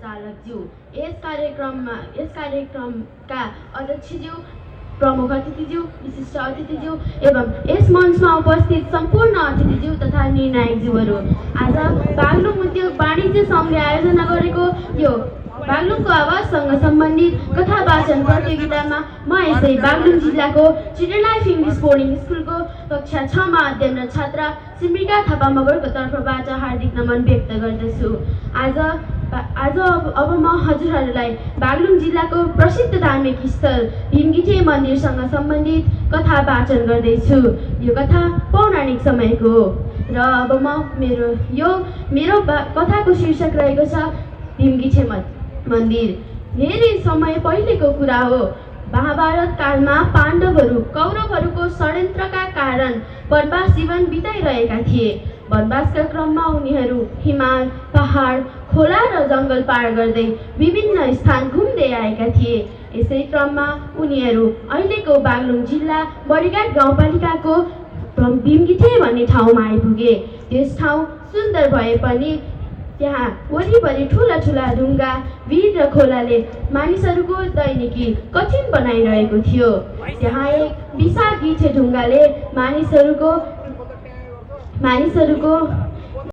सञ्चालकज्यू, यस कार्यक्रमका अध्यक्षज्यू, प्रमुख अतिथिज्यू, विशिष्ट अतिथिज्यू एवं यस मञ्चमा उपस्थित सम्पूर्ण अतिथिज्यू तथा निर्णायकज्यूहरू, आज बागलुङ उद्योग वाणिज्य सङ्घले आयोजना गरेको यो बागलुङको आवाससँग सम्बन्धित कथा वाचन प्रतियोगितामा म यसै बागलुङ जिल्लाको चिल्ड्रेन लाइफ इङ्ग्लिस बोर्डिङ स्कुलको कक्षा 6 मा अध्ययनरत छात्रा सिमरिका थापा मगरको तर्फबाट हार्दिक नमन व्यक्त गर्दछु। आज अब म हजुरहरूलाई बागलुङ जिल्लाको प्रसिद्ध धार्मिक स्थल भीमगिठे मन्दिरसँग सम्बन्धित कथा वाचन गर्दैछु। यो कथा पौराणिक समयको हो र अब म मेरो कथाको शीर्षक रहेको छ भीमगिठे मन्दिर। धेरै समय पहिलेको कुरा हो। महाभारत कालमा पाण्डवहरू कौरवहरूको षड्यन्त्रका कारण वनवास जीवन बिताइरहेका थिए। वनवासका क्रममा उनीहरू हिमाल, पहाड, खोला र जङ्गल पार गर्दै विभिन्न स्थान घुम्दै आएका थिए। यसै क्रममा उनीहरू अहिलेको बागलुङ जिल्ला बडिघाट गाउँपालिकाको भीमगिठे भन्ने ठाउँमा आइपुगे। त्यस ठाउँ सुन्दर भए पनि त्यहाँ वरिपरि ठुला ठुला ढुङ्गा, भिर र खोलाले मानिसहरूको दैनिकी कठिन बनाइरहेको थियो। त्यहाँ एक विशाल गिठे ढुङ्गाले मानिसहरूको